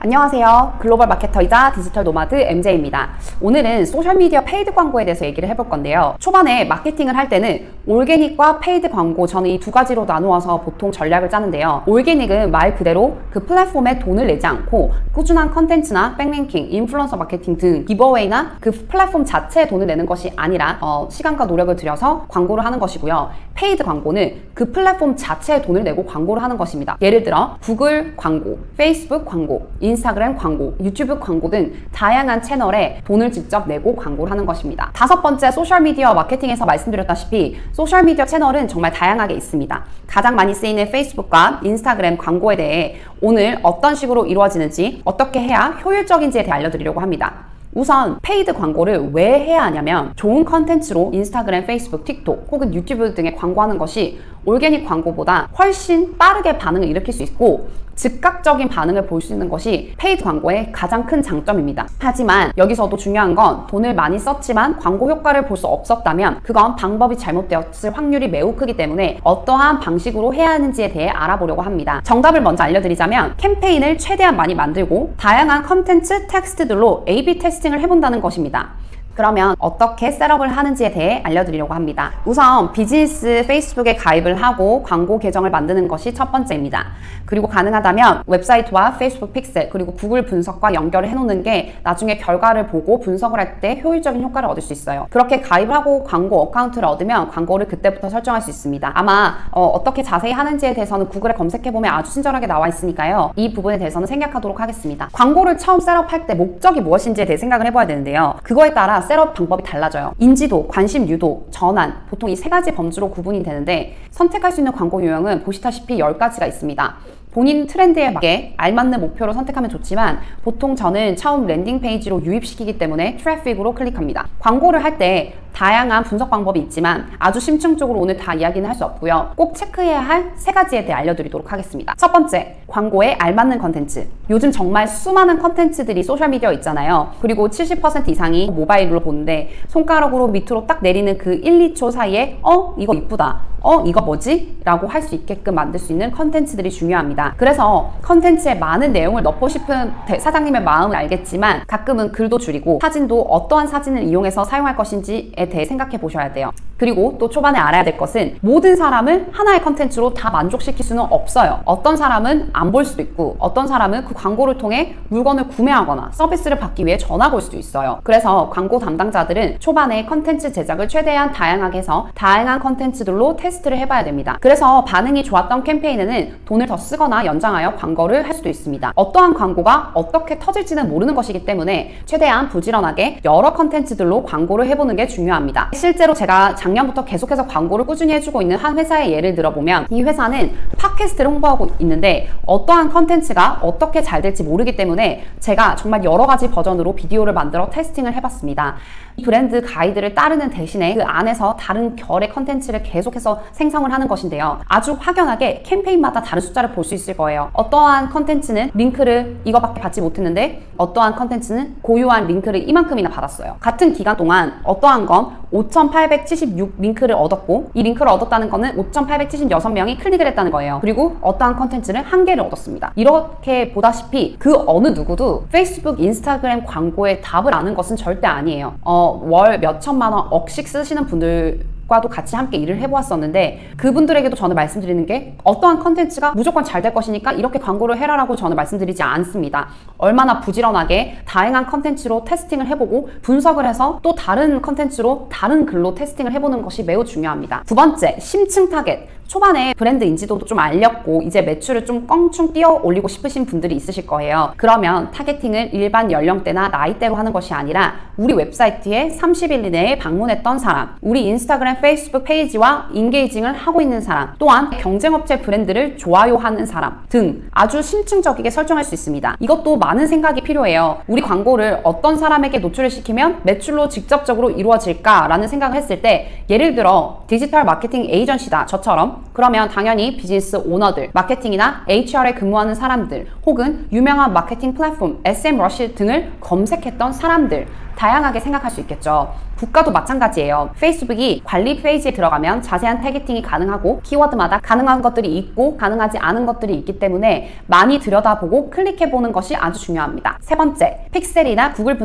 안녕하세요. 글로벌 마케터이자 디지털 노마드 MJ입니다. 오늘은 소셜미디어 페이드 광고에 대해서 얘기를 해볼 건데요. 초반에 마케팅을 할 때는 올게닉과 페이드 광고, 저는 이 두 가지로 나누어서 보통 전략을 짜는데요. 올게닉은 말 그대로 그 플랫폼에 돈을 내지 않고 꾸준한 컨텐츠나 백링킹, 인플루언서 마케팅 등 기버웨이나 그 플랫폼 자체에 돈을 내는 것이 아니라 시간과 노력을 들여서 광고를 하는 것이고요. 페이드 광고는 그 플랫폼 자체에 돈을 내고 광고를 하는 것입니다. 예를 들어 구글 광고, 페이스북 광고, 인스타그램 광고, 유튜브 광고 등 다양한 채널에 돈을 직접 내고 광고를 하는 것입니다. 다섯 번째, 소셜미디어 마케팅에서 말씀드렸다시피 소셜미디어 채널은 정말 다양하게 있습니다. 가장 많이 쓰이는 페이스북과 인스타그램 광고에 대해 오늘 어떤 식으로 이루어지는지, 어떻게 해야 효율적인지에 대해 알려드리려고 합니다. 우선 페이드 광고를 왜 해야 하냐면 좋은 컨텐츠로 인스타그램, 페이스북, 틱톡 혹은 유튜브 등에 광고하는 것이 올게닉 광고보다 훨씬 빠르게 반응을 일으킬 수 있고 즉각적인 반응을 볼 수 있는 것이 페이드 광고의 가장 큰 장점입니다. 하지만 여기서도 중요한 건 돈을 많이 썼지만 광고 효과를 볼 수 없었다면 그건 방법이 잘못되었을 확률이 매우 크기 때문에 어떠한 방식으로 해야 하는지에 대해 알아보려고 합니다. 정답을 먼저 알려드리자면 캠페인을 최대한 많이 만들고 다양한 컨텐츠, 텍스트들로 A/B 테스팅을 해본다는 것입니다. 그러면 어떻게 셋업을 하는지에 대해 알려드리려고 합니다. 우선 비즈니스 페이스북에 가입을 하고 광고 계정을 만드는 것이 첫 번째입니다. 그리고 가능하다면 웹사이트와 페이스북 픽셀 그리고 구글 분석과 연결을 해놓는 게 나중에 결과를 보고 분석을 할 때 효율적인 효과를 얻을 수 있어요. 그렇게 가입을 하고 광고 어카운트를 얻으면 광고를 그때부터 설정할 수 있습니다. 아마 어떻게 자세히 하는지에 대해서는 구글에 검색해보면 아주 친절하게 나와 있으니까요. 이 부분에 대해서는 생략하도록 하겠습니다. 광고를 처음 셋업할 때 목적이 무엇인지에 대해 생각을 해봐야 되는데요. 그거에 따라 셋업 방법이 달라져요. 인지도, 관심 유도, 전환, 보통 이 세 가지 범주로 구분이 되는데 선택할 수 있는 광고 유형은 보시다시피 10가지가 있습니다. 본인 트렌드에 맞게 알맞는 목표로 선택하면 좋지만 보통 저는 처음 랜딩 페이지로 유입시키기 때문에 트래픽으로 클릭합니다. 광고를 할 때 다양한 분석 방법이 있지만 아주 심층적으로 오늘 다 이야기는 할 수 없고요. 꼭 체크해야 할 세 가지에 대해 알려드리도록 하겠습니다. 첫 번째, 광고에 알맞는 컨텐츠. 요즘 정말 수많은 컨텐츠들이 소셜미디어 있잖아요. 그리고 70% 이상이 모바일로 보는데 손가락으로 밑으로 딱 내리는 그 1, 2초 사이에 이거 이쁘다, 이거 뭐지? 라고 할 수 있게끔 만들 수 있는 컨텐츠들이 중요합니다. 그래서 컨텐츠에 많은 내용을 넣고 싶은 사장님의 마음은 알겠지만 가끔은 글도 줄이고 사진도 어떠한 사진을 이용해서 사용할 것인지에 대해 생각해 보셔야 돼요. 그리고 또 초반에 알아야 될 것은 모든 사람을 하나의 컨텐츠로 다 만족시킬 수는 없어요. 어떤 사람은 안 볼 수도 있고 어떤 사람은 그 광고를 통해 물건을 구매하거나 서비스를 받기 위해 전화가 올 수도 있어요. 그래서 광고 담당자들은 초반에 컨텐츠 제작을 최대한 다양하게 해서 다양한 컨텐츠들로 테스트를 해봐야 됩니다. 그래서 반응이 좋았던 캠페인에는 돈을 더 쓰거나 연장하여 광고를 할 수도 있습니다. 어떠한 광고가 어떻게 터질지는 모르는 것이기 때문에 최대한 부지런하게 여러 컨텐츠들로 광고를 해보는 게 중요합니다. 실제로 제가 작년부터 계속해서 광고를 꾸준히 해주고 있는 한 회사의 예를 들어보면 이 회사는 팟캐스트를 홍보하고 있는데 어떠한 컨텐츠가 어떻게 잘 될지 모르기 때문에 제가 정말 여러 가지 버전으로 비디오를 만들어 테스팅을 해봤습니다. 이 브랜드 가이드를 따르는 대신에 그 안에서 다른 결의 컨텐츠를 계속해서 생성을 하는 것인데요. 아주 확연하게 캠페인마다 다른 숫자를 볼 수 있을 거예요. 어떠한 컨텐츠는 링크를 이거밖에 받지 못했는데 어떠한 컨텐츠는 고유한 링크를 이만큼이나 받았어요. 같은 기간 동안 어떠한 건 5,876 링크를 얻었고 이 링크를 얻었다는 거는 5,876명이 클릭을 했다는 거예요. 그리고 어떠한 컨텐츠는 1개를 얻었습니다. 이렇게 보다시피 그 어느 누구도 페이스북, 인스타그램 광고에 답을 아는 것은 절대 아니에요. 월 몇천만 원, 억씩 쓰시는 분들과도 같이 함께 일을 해보았었는데 그분들에게도 저는 말씀드리는 게 어떠한 컨텐츠가 무조건 잘 될 것이니까 이렇게 광고를 해라라고 저는 말씀드리지 않습니다. 얼마나 부지런하게 다양한 컨텐츠로 테스팅을 해보고 분석을 해서 또 다른 컨텐츠로 다른 글로 테스팅을 해보는 것이 매우 중요합니다. 두 번째, 심층 타겟. 초반에 브랜드 인지도도 좀 알렸고 이제 매출을 좀 껑충 뛰어 올리고 싶으신 분들이 있으실 거예요. 그러면 타겟팅을 일반 연령대나 나이대로 하는 것이 아니라 우리 웹사이트에 30일 이내에 방문했던 사람, 우리 인스타그램, 페이스북 페이지와 인게이징을 하고 있는 사람, 또한 경쟁업체 브랜드를 좋아요하는 사람 등 아주 심층적이게 설정할 수 있습니다. 이것도 많은 생각이 필요해요. 우리 광고를 어떤 사람에게 노출을 시키면 매출로 직접적으로 이루어질까라는 생각을 했을 때 예를 들어 디지털 마케팅 에이전시다 저처럼 그쵸? 그러면 당연히 비즈니스 오너들, 마케팅이나 HR에 근무하는 사람들, 혹은 유명한 마케팅 플랫폼, SMrush 등을 검색했던 사람들, 다양하게 생각할 수 있겠죠. 국가도 마찬가지예요. 페이스북이 관리 페이지에 들어가면 자세한 타겟팅이 가능하고 키워드마다 가능한 것들이 있고 가능하지 않은 것들이 있기 때문에 많이 들여다보고 클릭해보는 것이 아주 중요합니다. 세 번째, 픽셀이나 구글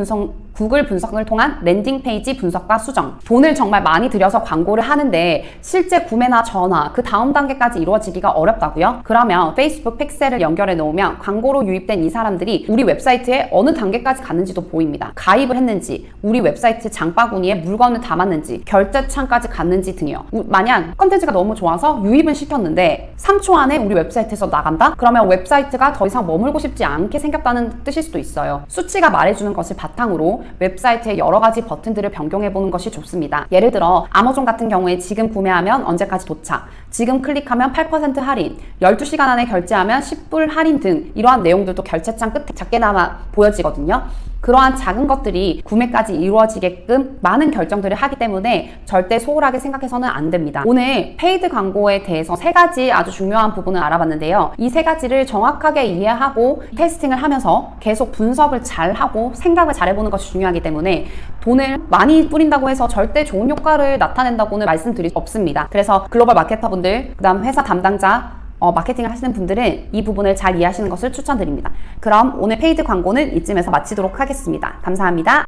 분석을 통한 랜딩 페이지 분석과 수정. 돈을 정말 많이 들여서 광고를 하는데 실제 구매나 전화, 그 다음 단계까지 이루어지기가 어렵다고요? 그러면 페이스북 픽셀을 연결해 놓으면 광고로 유입된 이 사람들이 우리 웹사이트에 어느 단계까지 갔는지도 보입니다. 가입을 했는지, 우리 웹사이트 장바구니에 물건을 담았는지, 결제창까지 갔는지 등이요. 만약 컨텐츠가 너무 좋아서 유입은 시켰는데 3초 안에 우리 웹사이트에서 나간다? 그러면 웹사이트가 더 이상 머물고 싶지 않게 생겼다는 뜻일 수도 있어요. 수치가 말해주는 것을 바탕으로 웹사이트의 여러 가지 버튼들을 변경해보는 것이 좋습니다. 예를 들어 아마존 같은 경우에 지금 구매하면 언제까지 도착, 지금 클릭하면 8% 할인, 12시간 안에 결제하면 10불 할인 등 이러한 내용들도 결제창 끝에 작게나마 보여지거든요. 그러한 작은 것들이 구매까지 이루어지게끔 많은 결정들을 하기 때문에 절대 소홀하게 생각해서는 안 됩니다. 오늘 페이드 광고에 대해서 세 가지 아주 중요한 부분을 알아봤는데요. 이 세 가지를 정확하게 이해하고 테스팅을 하면서 계속 분석을 잘하고 생각을 잘해보는 것이 중요하기 때문에 돈을 많이 뿌린다고 해서 절대 좋은 효과를 나타낸다고는 말씀드릴 수 없습니다. 그래서 글로벌 마케터분들, 그 다음 회사 담당자, 마케팅을 하시는 분들은 이 부분을 잘 이해하시는 것을 추천드립니다. 그럼 오늘 페이드 광고는 이쯤에서 마치도록 하겠습니다. 감사합니다.